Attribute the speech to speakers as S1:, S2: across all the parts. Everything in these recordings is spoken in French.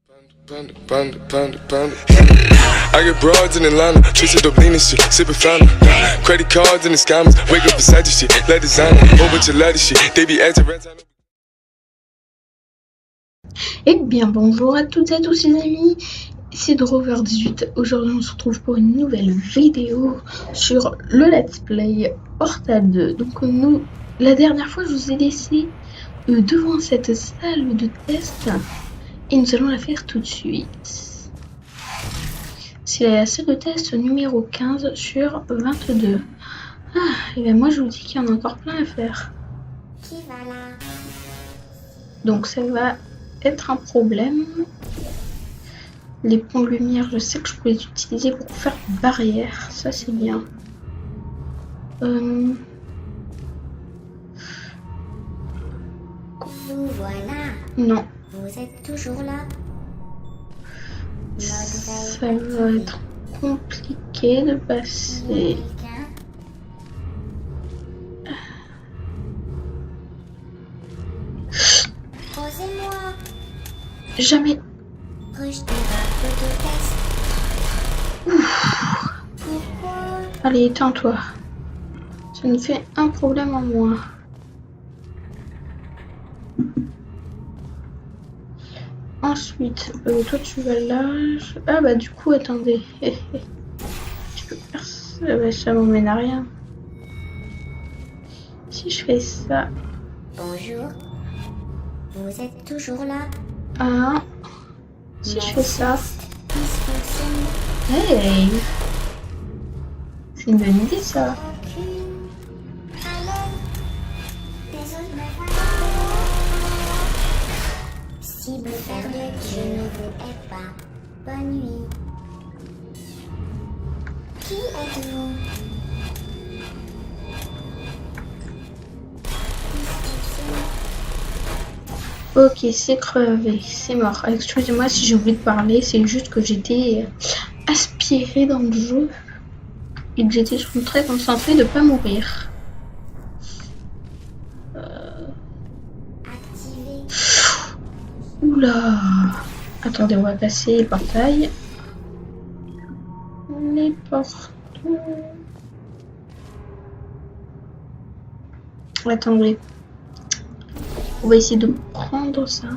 S1: I get broads in Atlanta, chasing dope lean and shit, sipping fountain. Credit cards and the scammers, wake up beside your shit, let designer, whole bunch of letter shit, they be acting red.
S2: Eh bien bonjour à toutes et à tous les amis, c'est Drover18. Aujourd'hui on se retrouve pour une nouvelle vidéo sur le let's play Portal 2. Donc la dernière fois je vous ai laissé devant cette salle de test et nous allons la faire tout de suite. C'est la salle de test numéro 15 sur 22. Et bien moi je vous dis qu'il y en a encore plein à faire. Donc ça va être un problème. Les ponts de lumière, je sais que je peux les utiliser pour faire barrière, ça c'est bien.
S3: Nous voilà.
S2: Non.
S3: Vous êtes toujours là.
S2: Ça va être compliqué de passer.
S3: Posez-moi.
S2: Jamais.
S3: Rejetez un peu de test. Pourquoi?
S2: Allez, éteins-toi. Ça nous fait un problème en moins. Ensuite, toi tu vas là. Ah bah du coup, attendez. Je peux faire ça. Bah, ça m'emmène à rien. Si je fais ça.
S3: Bonjour. Vous êtes toujours là.
S2: Ah. Si je fais ça.
S3: Dysfonctionne.
S2: Hey. C'est une bonne idée ça.
S3: Aucune. Allô. Désolé. Cible perdue. Je ne vous hais pas. Bonne nuit. Qui êtes-vous?
S2: Ok, c'est crevé, c'est mort. Excusez-moi si j'ai oublié de parler, c'est juste que j'étais aspirée dans le jeu et que j'étais très concentrée de pas mourir.
S3: Activé.
S2: Oula. Attendez, on va passer les portails. Les portails. Attendez. On va essayer de prendre ça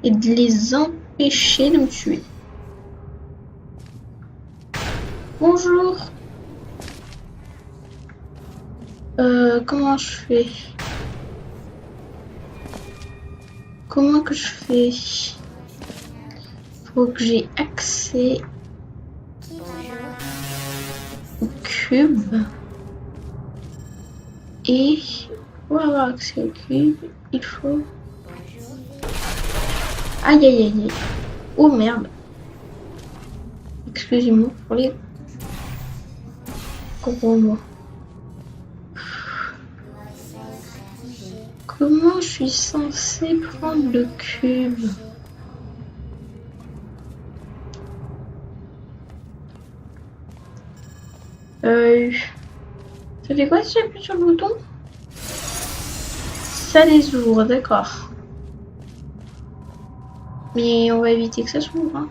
S2: et de les empêcher de me tuer. Bonjour. Comment je fais? Comment que je fais? Faut que j'ai accès au cube et pour avoir accès au cube, il faut... Aïe aïe aïe. Oh merde. Excusez-moi pour les gros mots. Comment je suis censée prendre le cube? Ça fait quoi si j'appuie sur le bouton? Ça les ouvre, d'accord. Mais on va éviter que ça s'ouvre. Hein.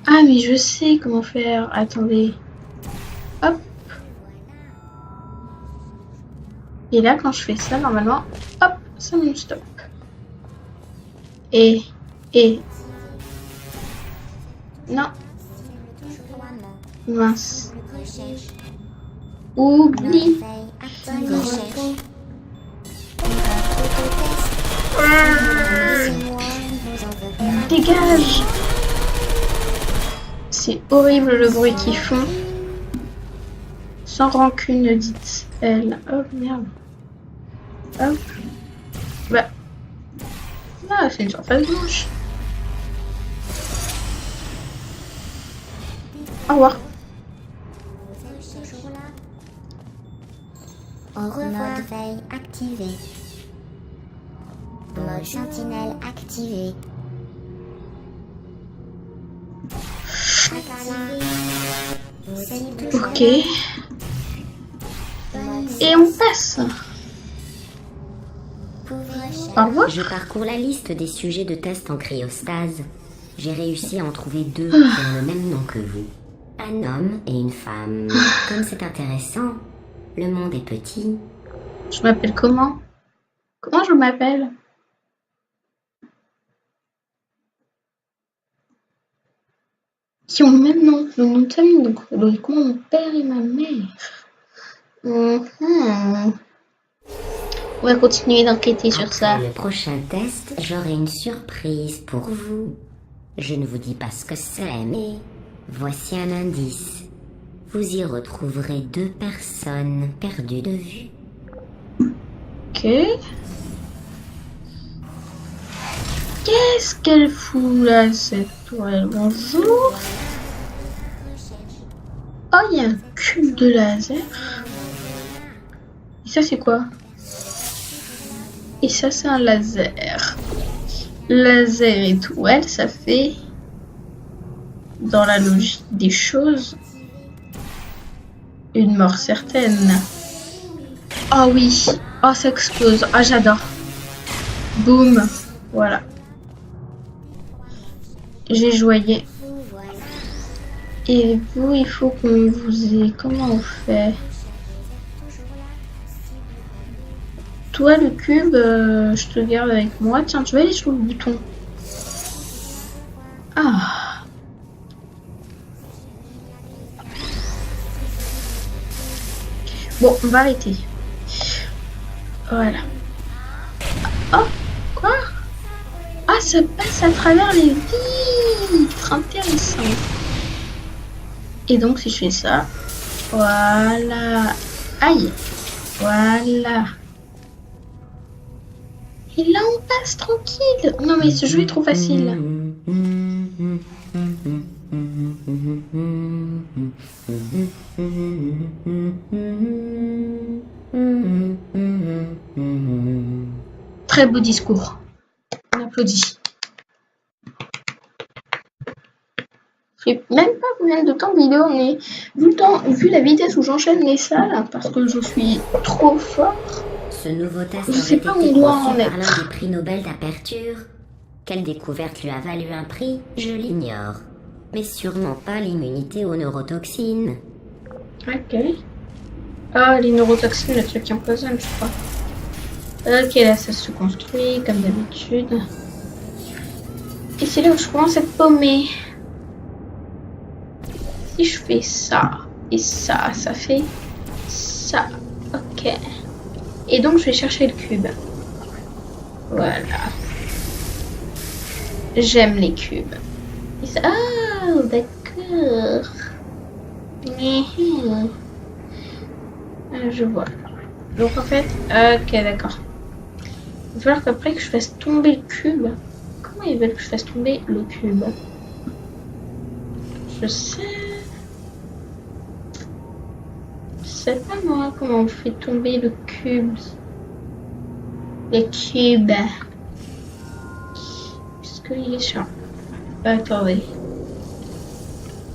S2: Ah, mais je sais comment faire. Attendez. Hop. Et là, quand je fais ça, normalement, hop, ça me stop. Et... Non. Mince. Oublie. Dégage. C'est horrible le bruit qu'ils font. Sans rancune, dit-elle. Oh merde. Hop. Bah. Ah, c'est une surface blanche. Au revoir.
S3: Au revoir. Mode veille activé. Mode sentinelle activé.
S2: Ok. Et on passe. Au revoir.
S3: Je parcours la liste des sujets de test en cryostase. J'ai réussi à en trouver 2 qui ont le même nom que vous. Un homme et une femme. Comme c'est intéressant, le monde est petit.
S2: Je m'appelle comment? Comment je m'appelle? Qui ont le même nom, le nom de famille, donc logiquement mon père et ma mère. On va continuer d'enquêter sur ça.
S3: Après le prochain test, j'aurai une surprise pour vous. Je ne vous dis pas ce que c'est, mais voici un indice. Vous y retrouverez 2 personnes perdues de vue.
S2: Ok. Qu'est-ce qu'elle fout là, cette toile? Bonjour. Oh, il y a un cube de laser. Et ça, c'est quoi? Et ça, c'est un laser. Laser étoile, ça fait, dans la logique des choses, une mort certaine. Oh oui. Oh, ça explose. Ah, j'adore. Boum. Voilà. J'ai joyé. Et vous, il faut qu'on vous ait... Comment on fait? Toi, le cube, je te garde avec moi. Tiens, tu vas aller sur le bouton. Ah. Bon, on va arrêter. Voilà. Oh, quoi? Ah, ça passe à travers les vitres. Intéressant. Et donc, si je fais ça, voilà. Aïe. Voilà. Et là, on passe tranquille. Non, mais ce jeu est trop facile. Très beau discours. On applaudit. Je sais même pas combien de temps de vidéo on est. Vu la vitesse où j'enchaîne les salles, parce que je suis trop fort.
S3: Ce nouveau test
S2: Je sais
S3: aurait
S2: pas où
S3: été
S2: on doit
S3: conçu
S2: en
S3: par
S2: être.
S3: l'un des prix Nobel d'aperture. Quelle découverte lui a valu un prix, je l'ignore. Mais sûrement pas l'immunité aux neurotoxines.
S2: Ok. Ah, les neurotoxines, le truc qui empoisonne, je crois. Ok, là, ça se construit, comme d'habitude. Et c'est là où je commence à être paumée. Si je fais ça, et ça, ça fait ça. Ok. Et donc, je vais chercher le cube. Voilà. J'aime les cubes. Et ça... Ah, d'accord. Je vois. Donc, en fait... Ok, d'accord. Il va falloir qu'après que je fasse tomber le cube... Comment ils veulent que je fasse tomber le cube? Je sais... Je sais pas moi comment on fait tomber le cube. Le cube. Est-ce qu'il est sur... Attendez.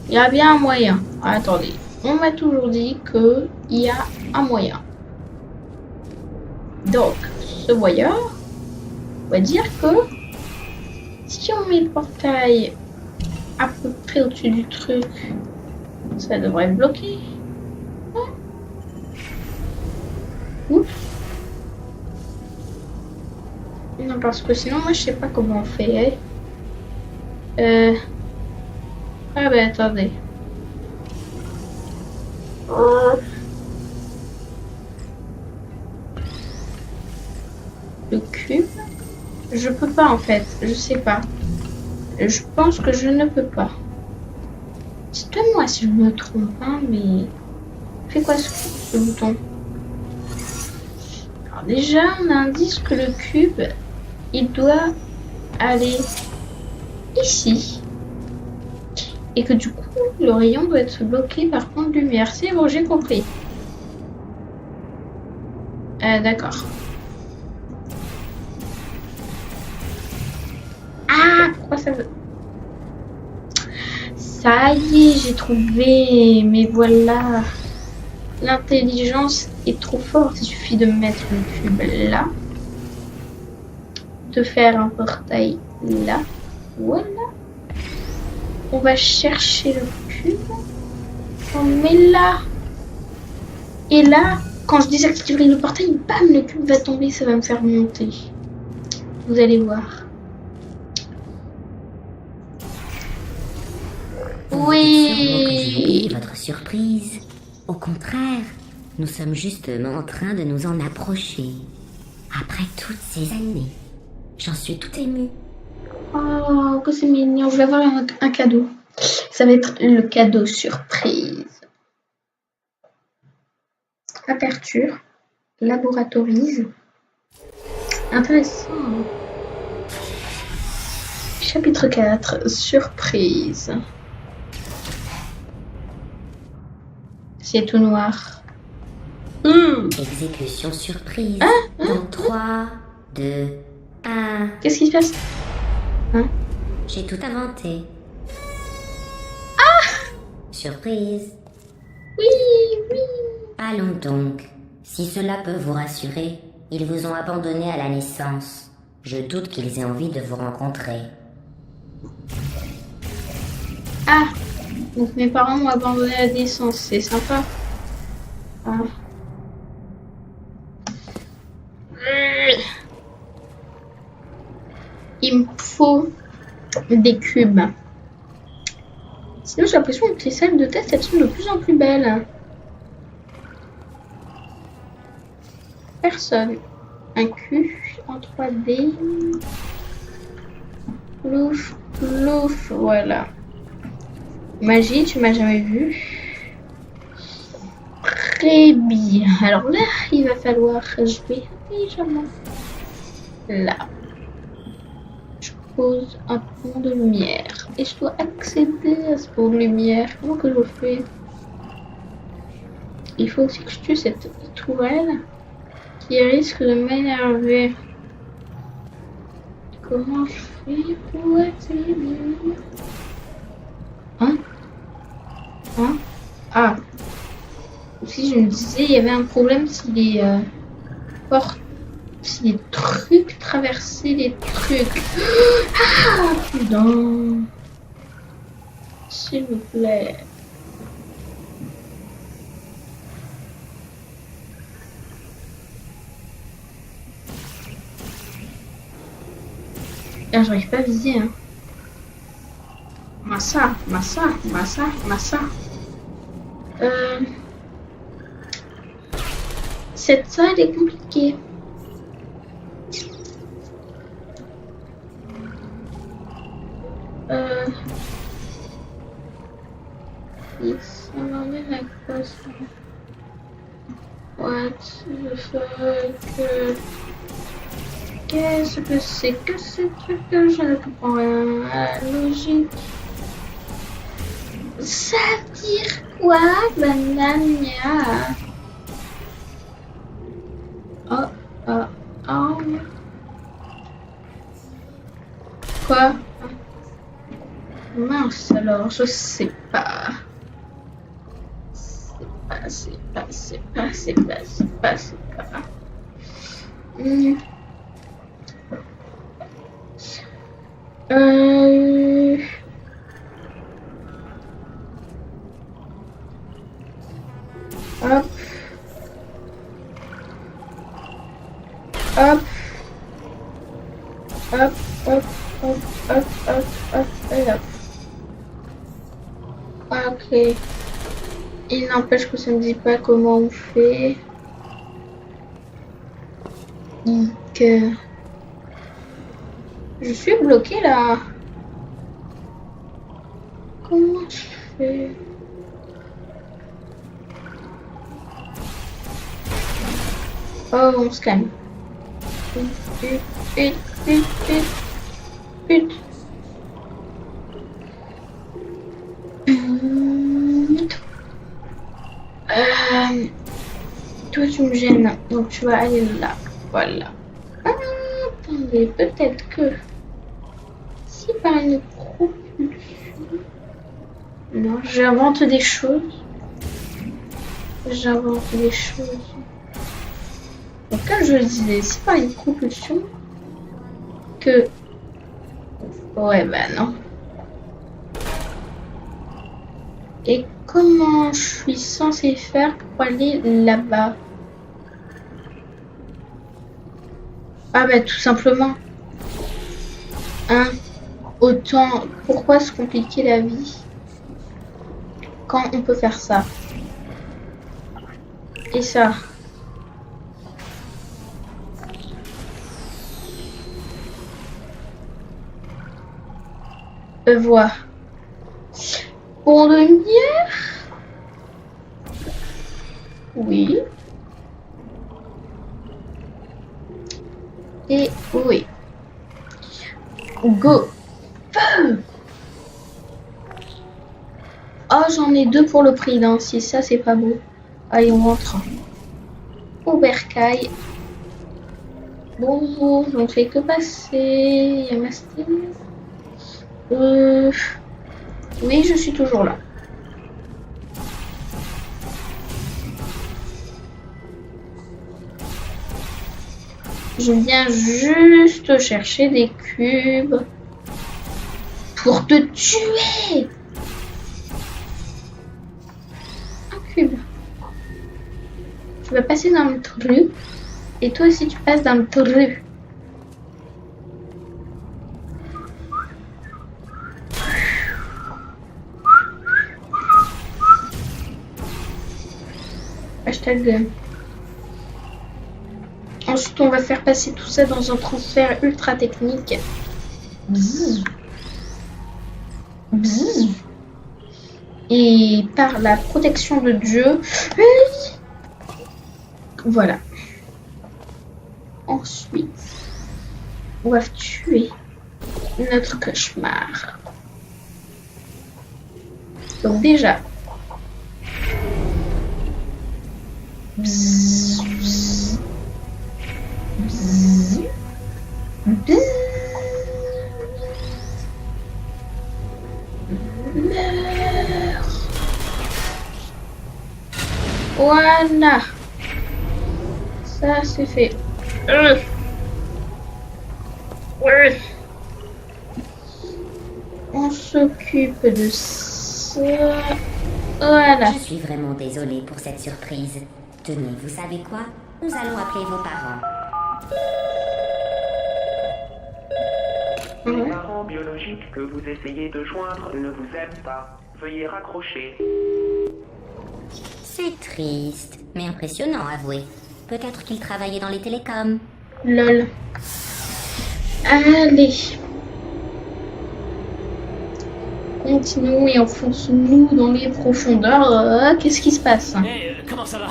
S2: Il y a bien un moyen. Attendez. On m'a toujours dit qu'il y a un moyen. Donc, ce moyen, on va dire que si on met le portail à peu près au-dessus du truc, ça devrait être bloqué. Oups. Non, parce que sinon, moi, je sais pas comment on fait. Ah ben, attendez. Le cube. Je peux pas, en fait. Je sais pas. Je pense que je ne peux pas. Dites-moi si je me trompe, hein, mais... Fais quoi ce bouton? Alors déjà, on indique que le cube, il doit aller ici. Et que du coup, le rayon doit être bloqué par point de lumière. C'est bon, j'ai compris. D'accord. Ah, pourquoi ça veut... Ça y est, j'ai trouvé. Mais voilà. L'intelligence est trop forte. Il suffit de mettre le cube là. de faire un portail là. Voilà. On va chercher le cube. On met là. Et là, quand je désactiverai le portail, bam, le cube va tomber, ça va me faire monter. Vous allez voir. Oui.
S3: Votre surprise. Au contraire, nous sommes justement en train de nous en approcher. Après toutes ces années, j'en suis tout émue.
S2: Oh, que c'est mignon. Je vais avoir un cadeau. Ça va être le cadeau surprise. Aperture. Laboratorise. Intéressant. Chapitre 4. Surprise. C'est tout noir.
S3: Exécution surprise. Dans 3, 2, 1.
S2: Qu'est-ce qui se passe?
S3: J'ai tout inventé. Surprise.
S2: Oui.
S3: Allons donc. Si cela peut vous rassurer, ils vous ont abandonné à la naissance. Je doute qu'ils aient envie de vous rencontrer.
S2: Ah, donc mes parents m'ont abandonné à la naissance, c'est sympa. Ah. Il me faut des cubes. Sinon j'ai l'impression que les salles de test elles sont de plus en plus belles. Personne. Un cube en 3D. Plouf, plouf, voilà. Magie, tu m'as jamais vu. Très bien. Alors là, il va falloir jouer légèrement. Là. Je pose un pont de lumière. Et je dois accéder à ce pont de lumière. Comment que je fais? Il faut aussi que je tue cette tourelle qui risque de m'énerver. Comment je fais pour accéder? Ah. Si je me disais, il y avait un problème si les si les trucs traversaient les trucs. Ah, putain. S'il vous plaît. Ah, j'arrive pas à viser, hein. Massa. Cette salle est compliquée. Ça m'emmène à quoi ça? What the fuck? Qu'est-ce que c'est que ce truc que je ne comprends rien à la logique? Ça veut dire quoi, banania? Oh. Quoi? Mince alors, je sais pas. C'est pas. Hop. Ok. Il n'empêche que ça ne dit pas comment on fait. Donc, je suis bloquée là. Comment je fais? Oh, on se calme. Toi tu me gênes, donc tu vas aller là, voilà. Attendez, peut-être que si par une propulsion... Non, j'invente des choses. Donc comme je le disais, si par une propulsion, que... Ouais, bah non. Et comment je suis censée faire pour aller là-bas? Ah bah tout simplement. Hein? Autant... Pourquoi se compliquer la vie quand on peut faire ça? Et ça. Voilà. Pour de lumière? Oui. Et oui. Go. Oh, j'en ai 2 pour le prix d'un 6. Ça, c'est pas beau. Allez, on rentre. Au bercail. Bonjour, je ne fais que passer. Yamasté. Oui, je suis toujours là. Je viens juste chercher des cubes pour te tuer. Un cube. Tu vas passer dans le trou. Et toi aussi, tu passes dans le trou. Hashtag. Ensuite, on va faire passer tout ça dans un transfert ultra technique. Bzzz. Bzzz. Et par la protection de Dieu. Voilà. Ensuite, on va tuer notre cauchemar. Donc déjà. Bzzz, bzzz, bzzz, bzzz. Meurs. Voilà. Ça c'est fait. Ouais. On s'occupe de ça. Voilà.
S3: Je suis vraiment désolée pour cette surprise. Tenez, vous savez quoi? Nous allons appeler vos parents.
S4: Les parents biologiques que vous essayez de joindre ne vous aiment pas. Veuillez raccrocher.
S3: C'est triste, mais impressionnant, avouez. Peut-être qu'ils travaillaient dans les télécoms.
S2: Lol. Allez. Continuons et enfonçons-nous dans les profondeurs. Qu'est-ce qui se passe?
S5: Hey, comment ça va?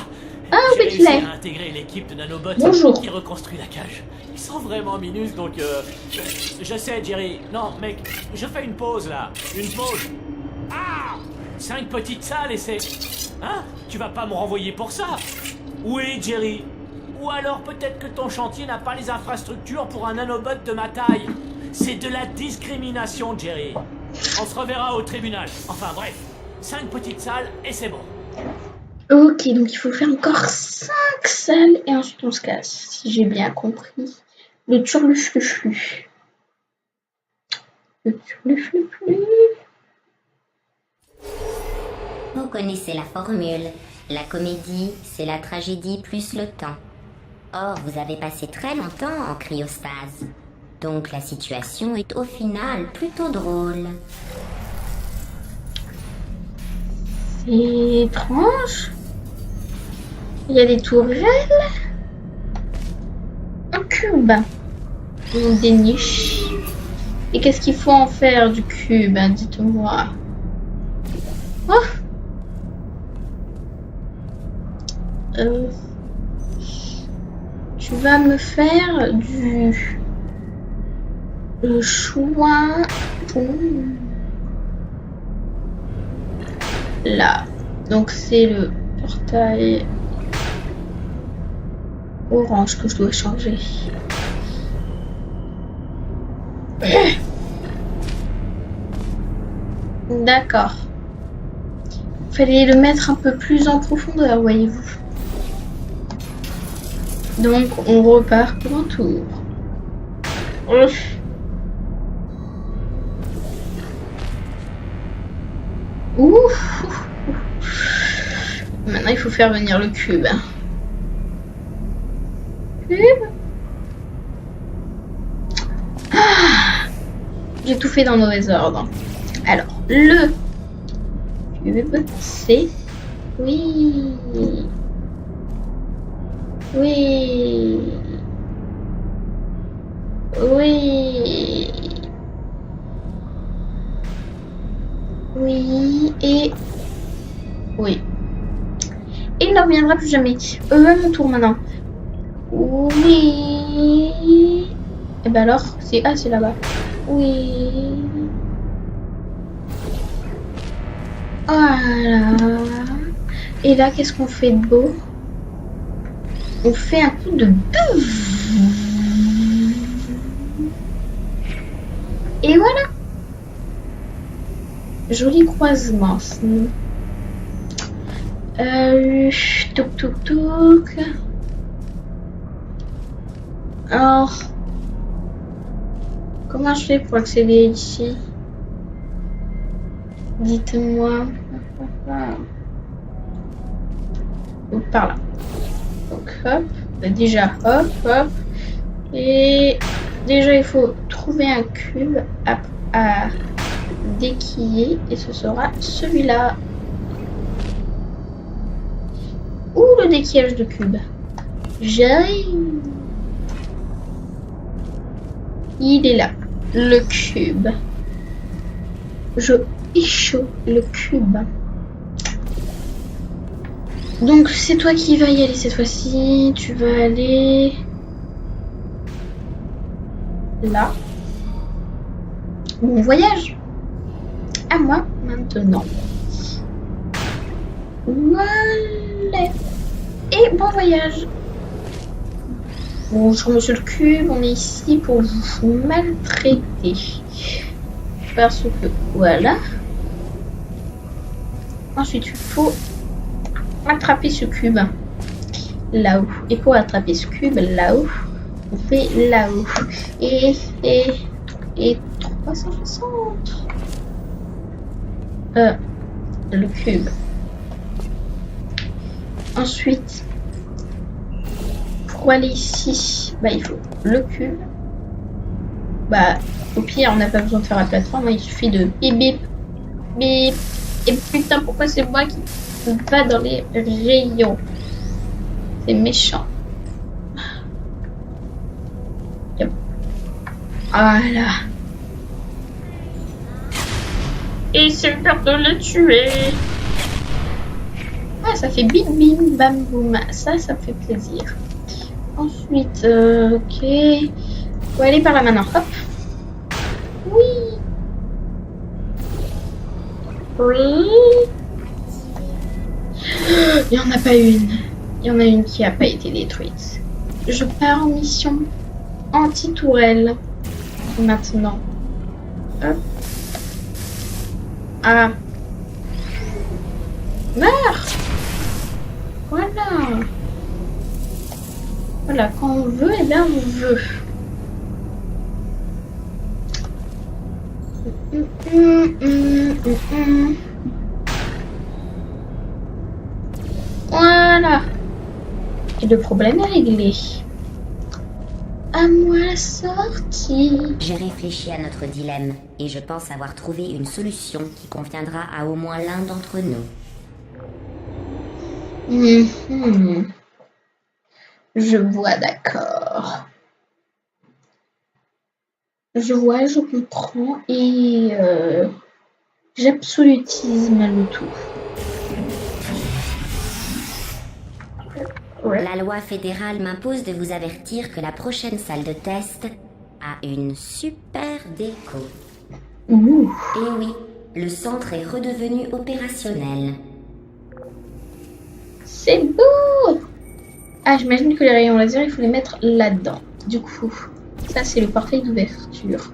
S2: Ah,
S5: J'ai
S2: oui, tu
S5: réussi
S2: l'as.
S5: à intégrer l'équipe de nanobots
S2: Bonjour.
S5: qui reconstruit la cage. Ils sont vraiment minus, donc je sais, Jerry. Non, mec, je fais une pause là. Une pause. Ah, 5 petites salles et c'est... Hein? Tu vas pas me renvoyer pour ça? Oui, Jerry. Ou alors peut-être que ton chantier n'a pas les infrastructures pour un nanobot de ma taille. C'est de la discrimination, Jerry. On se reverra au tribunal. Enfin bref, 5 petites salles et c'est bon.
S2: Ok, donc il faut faire encore 5 salles et ensuite on se casse, si j'ai bien compris. Le turlufluflu. Le turlufluflu.
S3: Vous connaissez la formule. La comédie, c'est la tragédie plus le temps. Or, vous avez passé très longtemps en cryostase. Donc la situation est au final plutôt drôle.
S2: C'est étrange. Il y a des tourelles. Un cube. Des niches. Et qu'est-ce qu'il faut en faire du cube, hein, dites-moi. Oh. Tu vas me faire du... Le choix... Là. Donc c'est le portail orange que je dois changer. D'accord. Fallait le mettre un peu plus en profondeur, voyez-vous. Donc on repart pour un tour. Ouf. Maintenant, il faut faire venir le cube. Cube. Ah, j'ai tout fait dans le mauvais ordre. Alors, le cube, c'est... Oui. Oui. Oui. Oui. Et... Oui. Et il ne reviendra plus jamais. Mon tour maintenant. Oui. Et ben alors, c'est... Ah, c'est là-bas. Oui. Voilà. Et là, qu'est-ce qu'on fait de beau? On fait un coup de bœuf. Et voilà. Joli croisement. Touk touk touk. Alors, comment je fais pour accéder ici? Dites-moi. Donc par là. Donc hop. Déjà hop hop. Et déjà il faut trouver un cube à déquiller. Et ce sera celui-là. Où le déquillage de cube? J'arrive. Il est là. Le cube. Je échoue le cube. Donc c'est toi qui vas y aller cette fois-ci. Tu vas aller là. Bon voyage. À moi maintenant. Voilà. Et bon voyage. Bonjour monsieur le cube, on est ici pour vous maltraiter. Parce que voilà. Ensuite il faut attraper ce cube là-haut. Et pour attraper ce cube là-haut, on fait là-haut. Et 360. Le cube. Ensuite, pour aller ici, bah il faut le cube. Bah au pire, on n'a pas besoin de faire la plateforme, il suffit de bip bip bip. Et putain, pourquoi c'est moi qui va dans les rayons? C'est méchant. Yep. Voilà. Et c'est peur de le tuer. Ah, ça fait bim bim bam boum. Ça me fait plaisir. Ensuite, ok. On va aller par là maintenant. Hop. Oui. Oui. Il n'y en a pas une. Il y en a une qui n'a pas été détruite. Je pars en mission anti-tourelle. Maintenant. Hop. Ah. Meurs. Voilà. Voilà, quand on veut, et bien on veut. Voilà. Et le problème est réglé. À moi la sortie.
S3: J'ai réfléchi à notre dilemme et je pense avoir trouvé une solution qui conviendra à au moins l'un d'entre nous.
S2: Je vois, d'accord. Je vois, je comprends et j'absolutisme le tout. Ouais.
S3: La loi fédérale m'impose de vous avertir que la prochaine salle de test a une super déco.
S2: Ouh.
S3: Et oui, le centre est redevenu opérationnel.
S2: C'est beau. Ah, j'imagine que les rayons laser, il faut les mettre là-dedans. Du coup, ça c'est le portail d'ouverture.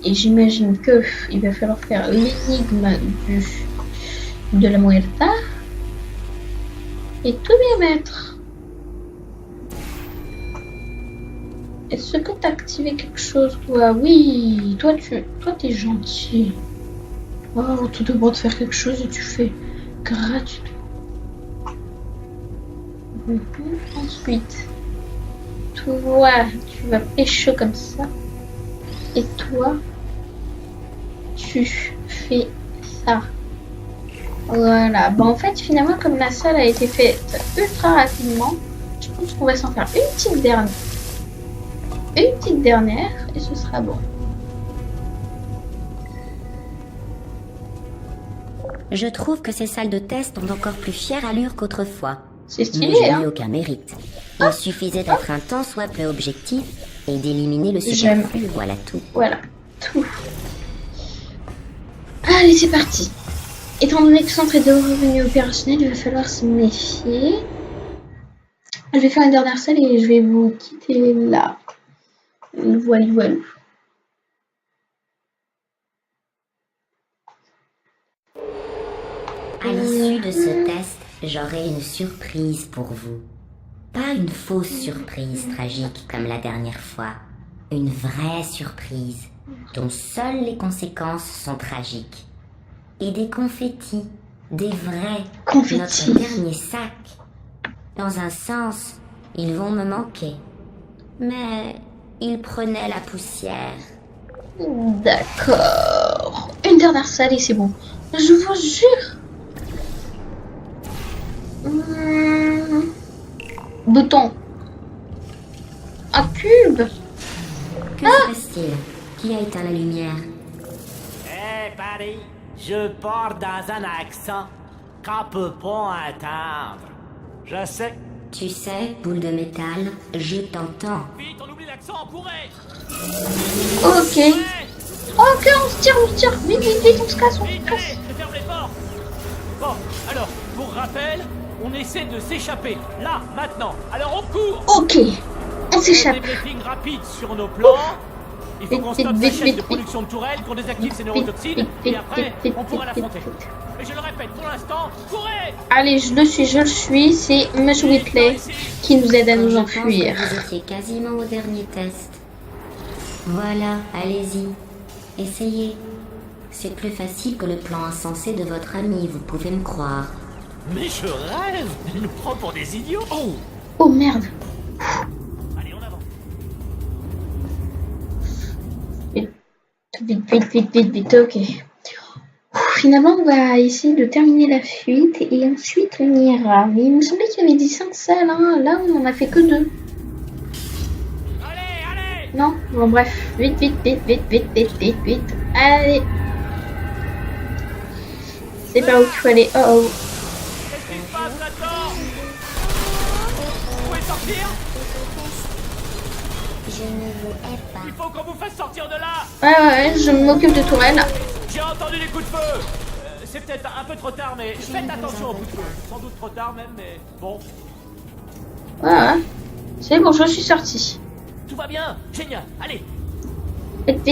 S2: Et j'imagine que il va falloir faire l'énigme de la Muerta et tout bien mettre. Est-ce que t'as activé quelque chose, toi? Oui, toi t'es gentil. Oh, on te demande de faire quelque chose et tu fais gratuitement. Ensuite, toi, tu vas pécho comme ça. Et toi, tu fais ça. Voilà. Bon, en fait, finalement, comme la salle a été faite ultra rapidement, je pense qu'on va s'en faire une petite dernière. Une petite dernière et ce sera bon.
S3: Je trouve que ces salles de test ont encore plus fière allure qu'autrefois.
S2: C'est
S3: Mais
S2: stylé,
S3: je
S2: hein?
S3: n'ai aucun mérite. Il suffisait d'être un tant soit peu objectif et d'éliminer le
S2: J'aime.
S3: superflu, voilà tout.
S2: Voilà, tout. Allez, c'est parti. Étant donné que le centre est de revenu opérationnel, il va falloir se méfier. Je vais faire la dernière salle et je vais vous quitter là. Voilà, voilà.
S3: À l'issue de ce test, j'aurai une surprise pour vous. Pas une fausse surprise tragique comme la dernière fois. Une vraie surprise dont seules les conséquences sont tragiques. Et des confettis, des vrais,
S2: Confettis.
S3: notre dernier sac. Dans un sens, ils vont me manquer. Mais ils prenaient la poussière.
S2: D'accord. Une dernière salle et c'est bon. Je vous jure. Bouton. Un cube.
S3: Que se passe-t-il? Qui a éteint la lumière?
S5: Eh, Paris, je parle dans un accent qu'on peut pas entendre. Je sais.
S3: Tu sais, boule de métal, je t'entends.
S5: Vite, on oublie l'accent, on pourrait.
S2: Ok. Ok, on se tire. Vite, vite, vite, on se casse, on se
S5: Vite,
S2: casse.
S5: allez, je ferme les portes. Bon, alors, pour rappel, on essaie de s'échapper. Là, maintenant. Alors, on court.
S2: Ok. On s'échappe.
S5: Débriefing rapide sur nos plans. Il faut qu'on stoppe la
S2: Vite,
S5: chaîne
S2: vite,
S5: de
S2: vite.
S5: production de tourelles, qu'on désactive ses
S2: Vite,
S5: neurotoxines,
S2: vite,
S5: et
S2: vite,
S5: après,
S2: vite,
S5: on pourra
S2: vite,
S5: l'affronter.
S2: vite.
S5: Mais je le répète, pour l'instant, courez.
S2: Allez, je le suis. C'est Monsieur Whitley qui nous aide à nous
S3: Je pense
S2: enfuir.
S3: que vous étiez quasiment au dernier test. Voilà, allez-y. Essayez. C'est plus facile que le plan insensé de votre ami, vous pouvez me croire.
S5: Mais je rêve. Elle nous prend pour des idiots. Oh.
S2: Oh merde.
S5: Allez, on avance.
S2: Vite, ok. Finalement, on va essayer de terminer la fuite et ensuite on ira. Mais il me semblait qu'il y avait dit 5 salles, hein. Là, on en a fait que 2.
S5: Allez.
S2: Non? Bon, bref. Vite. Allez. C'est par où qu'il faut aller. Oh.
S5: Qu'est-ce qui se passe là-dedans? Vous pouvez sortir?
S3: Je ne vous hais pas.
S5: Il faut qu'on vous fasse sortir de là.
S2: Ouais, je m'occupe de Tourelle.
S5: J'ai entendu des coups de feu. C'est peut-être un peu trop tard, mais faites attention aux coups de feu. Sans doute trop tard même, mais bon.
S2: Ouais. C'est bon, je suis sorti.
S5: Tout va bien. Génial. Allez.
S2: Vite.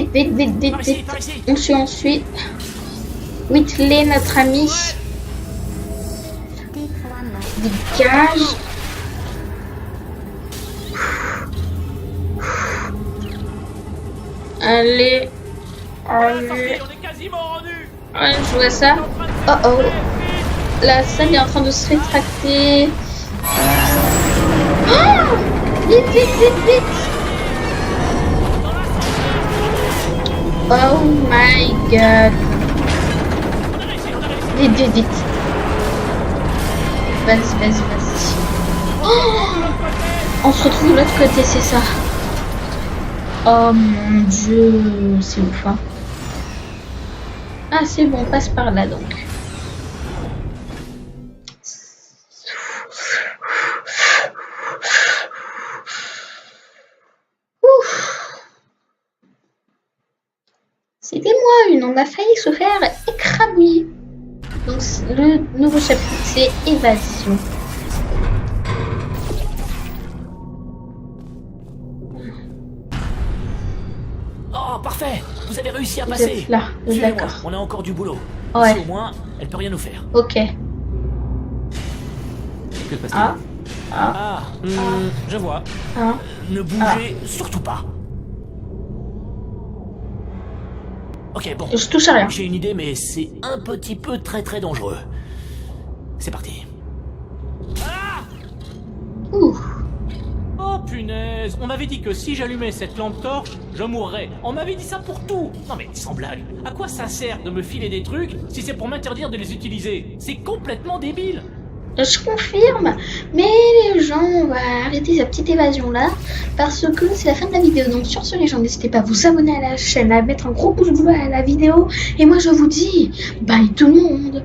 S5: Par ici.
S2: On suit ensuite. Whitley, notre ami. Dégage. Allez.
S5: On est quasiment rendu.
S2: Ouais, je vois ça. Oh. La salle est en train de se rétracter. Oh, vite. Oh my god. Vite. Vas-y. Oh, on se retrouve de l'autre côté, c'est ça. Oh mon dieu, c'est ouf, hein. Ah, c'est bon, on passe par là donc. Ouf. C'était moi, on a failli se faire écrabouiller. Donc le nouveau chapitre, c'est évasion.
S5: Oh, parfait. Vous avez réussi à
S2: Vous
S5: passer.
S2: êtes là,
S5: Suivez-moi,
S2: d'accord.
S5: on a encore du boulot.
S2: Ouais.
S5: Ici, au moins, elle peut rien nous faire.
S2: Ok.
S5: Que passe-t-il?
S2: Ah.
S5: Je vois.
S2: Ah.
S5: Ne bougez surtout pas. Ok, bon.
S2: Je touche à rien.
S5: J'ai une idée, mais c'est un petit peu très dangereux. C'est parti.
S2: Ouh.
S5: Oh punaise, on m'avait dit que si j'allumais cette lampe torche, je mourrais. On m'avait dit ça pour tout. Non mais sans blague, à quoi ça sert de me filer des trucs si c'est pour m'interdire de les utiliser? C'est complètement débile.
S2: Je confirme, mais les gens, on va arrêter cette petite évasion là parce que c'est la fin de la vidéo. Donc sur ce les gens, n'hésitez pas à vous abonner à la chaîne, à mettre un gros pouce bleu à la vidéo et moi je vous dis bye tout le monde.